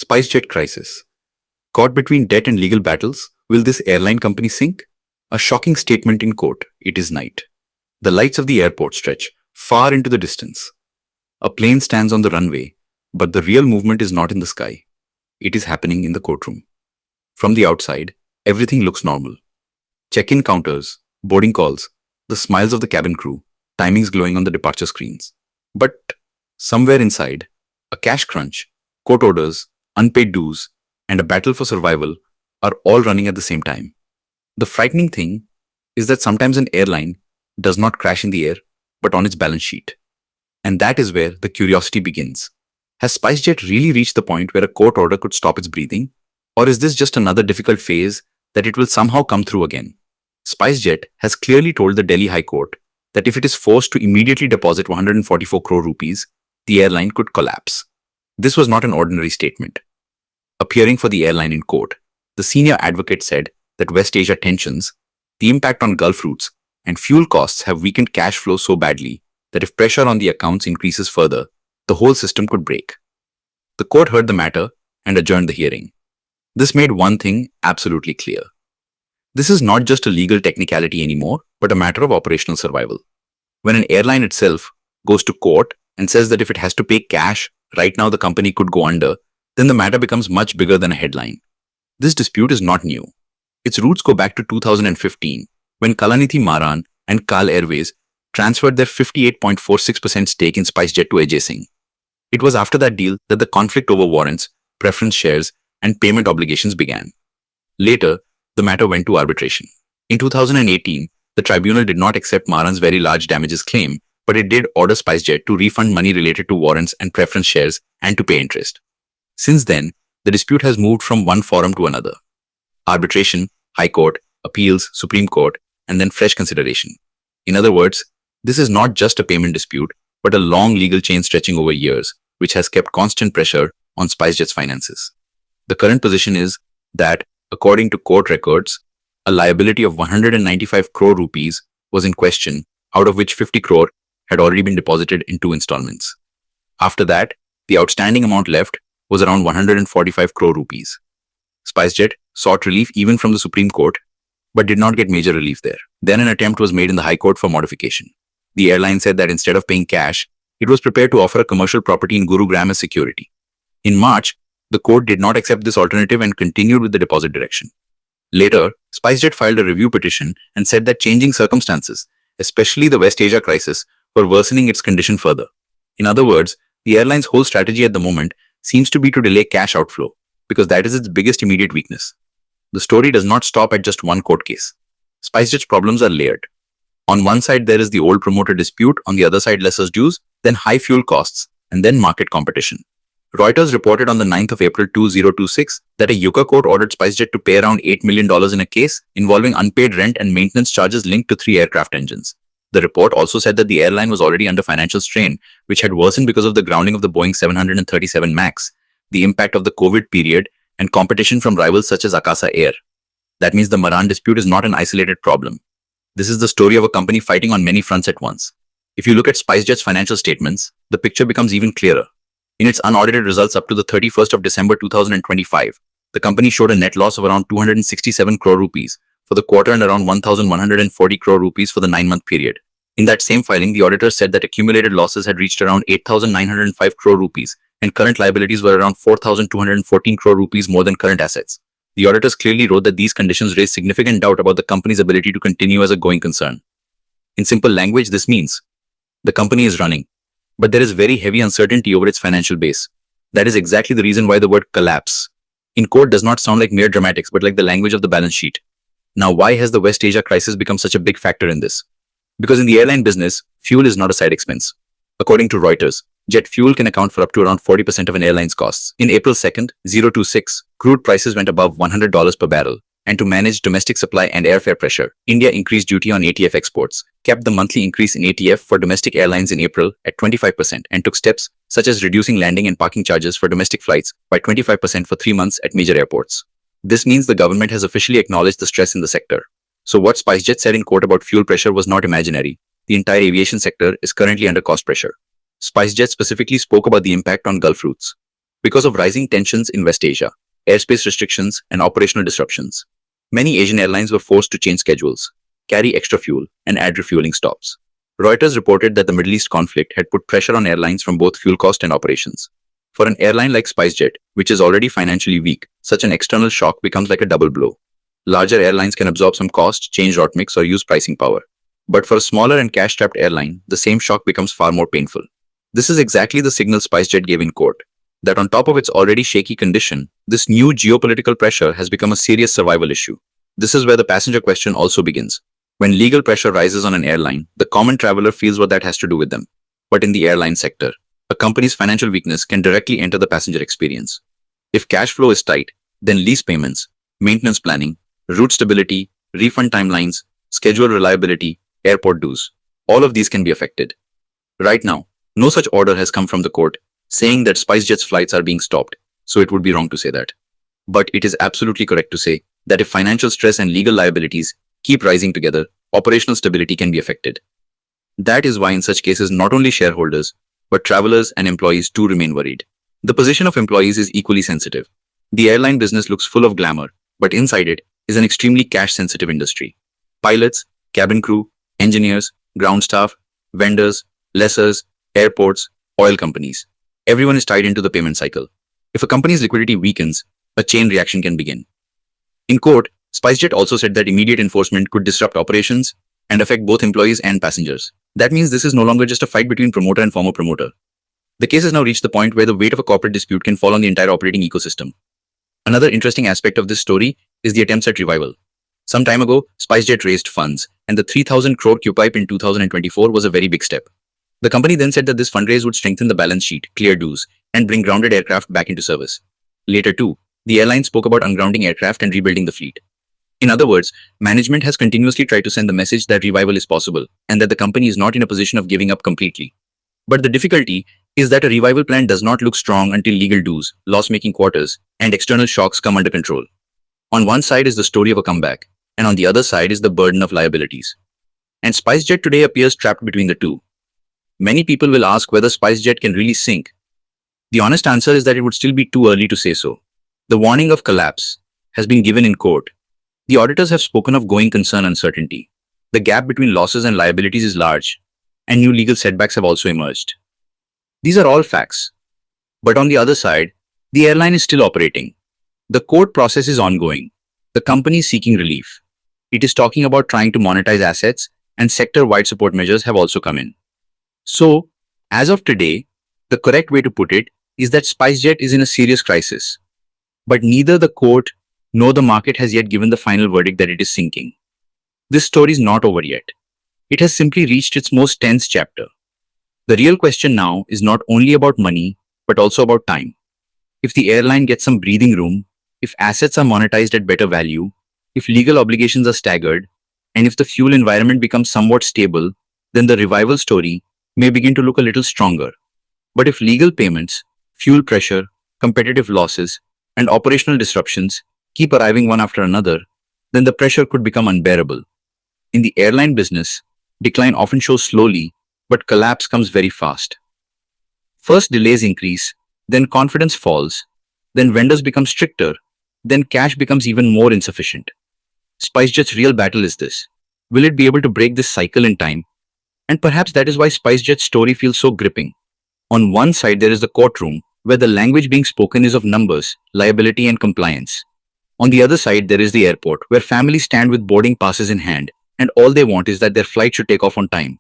SpiceJet Crisis. Caught between debt and legal battles, will this airline company sink? A shocking statement in court. It is night. The lights of the airport stretch far into the distance. A plane stands on the runway, but the real movement is not in the sky. It is happening in the courtroom. From the outside, everything looks normal. Check-in counters, boarding calls, the smiles of the cabin crew, timings glowing on the departure screens. But somewhere inside, a cash crunch, court orders, unpaid dues, and a battle for survival are all running at the same time. The frightening thing is that sometimes an airline does not crash in the air, but on its balance sheet. And that is where the curiosity begins. Has SpiceJet really reached the point where a court order could stop its breathing? Or is this just another difficult phase that it will somehow come through again? SpiceJet has clearly told the Delhi High Court that if it is forced to immediately deposit 144 crore rupees, the airline could collapse. This was not an ordinary statement. Appearing for the airline in court, the senior advocate said that West Asia tensions, the impact on Gulf routes, and fuel costs have weakened cash flow so badly that if pressure on the accounts increases further, the whole system could break. The court heard the matter and adjourned the hearing. This made one thing absolutely clear. This is not just a legal technicality anymore, but a matter of operational survival. When an airline itself goes to court and says that if it has to pay cash, right now the company could go under, then the matter becomes much bigger than a headline. This dispute is not new. Its roots go back to 2015, when Kalanithi, Maran, and Kal Airways transferred their 58.46% stake in SpiceJet to 𝐟𝐨𝐥𝐿. It was after that deal that the conflict over warrants, preference shares, and payment obligations began. Later, the matter went to arbitration. In 2018, the tribunal did not accept Maran's very large damages claim, but it did order SpiceJet to refund money related to warrants and preference shares and to pay interest. Since then, the dispute has moved from one forum to another. Arbitration, High Court, appeals, Supreme Court, and then fresh consideration. In other words, this is not just a payment dispute, but a long legal chain stretching over years, which has kept constant pressure on SpiceJet's finances. The current position is that, according to court records, a liability of 195 crore rupees was in question, out of which 50 crore had already been deposited in 2 installments. After that, the outstanding amount left was around 145 crore rupees. SpiceJet sought relief even from the Supreme Court, but did not get major relief there. Then an attempt was made in the High Court for modification. The airline said that instead of paying cash, it was prepared to offer a commercial property in Gurugram as security. In March, the court did not accept this alternative and continued with the deposit direction. Later, SpiceJet filed a review petition and said that changing circumstances, especially the West Asia crisis, were worsening its condition further. In other words, the airline's whole strategy at the moment seems to be to delay cash outflow, because that is its biggest immediate weakness. The story does not stop at just one court case. SpiceJet's problems are layered. On one side, there is the old promoter dispute, on the other side, lesser dues, then high fuel costs, and then market competition. Reuters reported on the 9th of April 2026 that a Yucca court ordered SpiceJet to pay around $8 million in a case involving unpaid rent and maintenance charges linked to 3 aircraft engines. The report also said that the airline was already under financial strain, which had worsened because of the grounding of the Boeing 737 MAX, the impact of the COVID period, and competition from rivals such as Akasa Air. That means the Maran dispute is not an isolated problem. This is the story of a company fighting on many fronts at once. If you look at SpiceJet's financial statements, the picture becomes even clearer. In its unaudited results up to the 31st of December 2025, the company showed a net loss of around 267 crore rupees for the quarter and around 1,140 crore rupees for the 9-month period. In that same filing, the auditors said that accumulated losses had reached around 8,905 crore rupees and current liabilities were around 4,214 crore rupees more than current assets. The auditors clearly wrote that these conditions raise significant doubt about the company's ability to continue as a going concern. In simple language, this means the company is running, but there is very heavy uncertainty over its financial base. That is exactly the reason why the word collapse in court does not sound like mere dramatics, but like the language of the balance sheet. Now, why has the West Asia crisis become such a big factor in this? Because in the airline business, fuel is not a side expense. According to Reuters, jet fuel can account for up to around 40% of an airline's costs. In April 2nd, 2026, crude prices went above $100 per barrel. And to manage domestic supply and airfare pressure, India increased duty on ATF exports, kept the monthly increase in ATF for domestic airlines in April at 25%, and took steps such as reducing landing and parking charges for domestic flights by 25% for 3 months at major airports. This means the government has officially acknowledged the stress in the sector. So what SpiceJet said in court about fuel pressure was not imaginary. The entire aviation sector is currently under cost pressure. SpiceJet specifically spoke about the impact on Gulf routes. because of rising tensions in West Asia, airspace restrictions, and operational disruptions. Many Asian airlines were forced to change schedules, carry extra fuel, and add refueling stops. Reuters reported that the Middle East conflict had put pressure on airlines from both fuel cost and operations. For an airline like SpiceJet, which is already financially weak, such an external shock becomes like a double blow. Larger airlines can absorb some cost, change route mix, or use pricing power. But for a smaller and cash-strapped airline, the same shock becomes far more painful. This is exactly the signal SpiceJet gave in court, that on top of its already shaky condition, this new geopolitical pressure has become a serious survival issue. This is where the passenger question also begins. When legal pressure rises on an airline, the common traveler feels what that has to do with them. But in the airline sector, a company's financial weakness can directly enter the passenger experience. If cash flow is tight, then lease payments, maintenance planning, route stability, refund timelines, schedule reliability, airport dues, all of these can be affected. Right now, no such order has come from the court saying that SpiceJet's flights are being stopped, so it would be wrong to say that. But it is absolutely correct to say that if financial stress and legal liabilities keep rising together, operational stability can be affected. That is why in such cases not only shareholders, but travelers and employees too remain worried. The position of employees is equally sensitive. The airline business looks full of glamour, but inside it is an extremely cash-sensitive industry. Pilots, cabin crew, engineers, ground staff, vendors, lessors, airports, oil companies. Everyone is tied into the payment cycle. If a company's liquidity weakens, a chain reaction can begin. In court, SpiceJet also said that immediate enforcement could disrupt operations and affect both employees and passengers. That means this is no longer just a fight between promoter and former promoter. The case has now reached the point where the weight of a corporate dispute can fall on the entire operating ecosystem. Another interesting aspect of this story is the attempts at revival. Some time ago, SpiceJet raised funds, and the 3,000 crore QPIPE in 2024 was a very big step. The company then said that this fundraise would strengthen the balance sheet, clear dues, and bring grounded aircraft back into service. Later too, the airline spoke about ungrounding aircraft and rebuilding the fleet. In other words, management has continuously tried to send the message that revival is possible and that the company is not in a position of giving up completely. But the difficulty is that a revival plan does not look strong until legal dues, loss-making quarters, and external shocks come under control. On one side is the story of a comeback, and on the other side is the burden of liabilities. And SpiceJet today appears trapped between the two. Many people will ask whether SpiceJet can really sink. The honest answer is that it would still be too early to say so. The warning of collapse has been given in court. The auditors have spoken of going concern uncertainty. The gap between losses and liabilities is large, and new legal setbacks have also emerged. These are all facts. But on the other side, the airline is still operating. The court process is ongoing. The company is seeking relief. It is talking about trying to monetize assets, and sector-wide support measures have also come in. So, as of today, the correct way to put it is that SpiceJet is in a serious crisis. But neither the court nor the market has yet given the final verdict that it is sinking. This story is not over yet. It has simply reached its most tense chapter. The real question now is not only about money, but also about time. If the airline gets some breathing room, if assets are monetized at better value, if legal obligations are staggered, and if the fuel environment becomes somewhat stable, then the revival story may begin to look a little stronger. But if legal payments, fuel pressure, competitive losses, and operational disruptions keep arriving one after another, then the pressure could become unbearable. In the airline business, decline often shows slowly, but collapse comes very fast. First delays increase, then confidence falls, then vendors become stricter, then cash becomes even more insufficient. SpiceJet's real battle is this. Will it be able to break this cycle in time? And perhaps that is why SpiceJet's story feels so gripping. On one side, there is the courtroom, where the language being spoken is of numbers, liability, and compliance. On the other side, there is the airport, where families stand with boarding passes in hand, and all they want is that their flight should take off on time.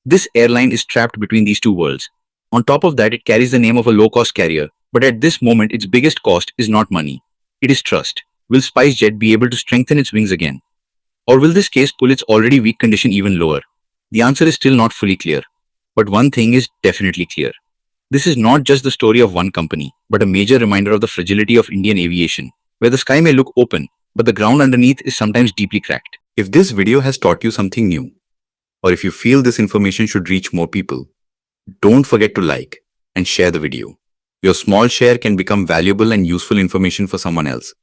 This airline is trapped between these two worlds. On top of that, it carries the name of a low-cost carrier, but at this moment, its biggest cost is not money. It is trust. Will SpiceJet be able to strengthen its wings again? Or will this case pull its already weak condition even lower? The answer is still not fully clear. But one thing is definitely clear. This is not just the story of one company, but a major reminder of the fragility of Indian aviation, where the sky may look open, but the ground underneath is sometimes deeply cracked. If this video has taught you something new, or if you feel this information should reach more people, don't forget to like and share the video. Your small share can become valuable and useful information for someone else.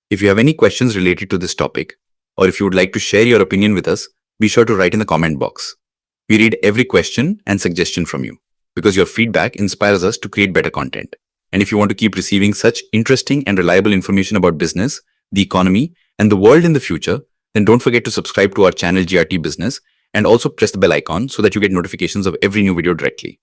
If you have any questions related to this topic, or if you would like to share your opinion with us, be sure to write in the comment box. We read every question and suggestion from you, because your feedback inspires us to create better content. And if you want to keep receiving such interesting and reliable information about business, the economy, and the world in the future, then don't forget to subscribe to our channel GRT Business and also press the bell icon so that you get notifications of every new video directly.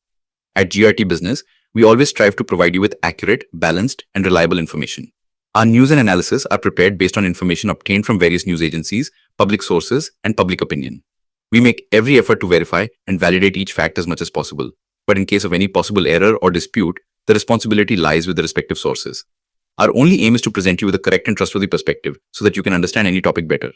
At GRT Business, we always strive to provide you with accurate, balanced, and reliable information. Our news and analysis are prepared based on information obtained from various news agencies, public sources, and public opinion. We make every effort to verify and validate each fact as much as possible. But in case of any possible error or dispute, the responsibility lies with the respective sources. Our only aim is to present you with a correct and trustworthy perspective so that you can understand any topic better.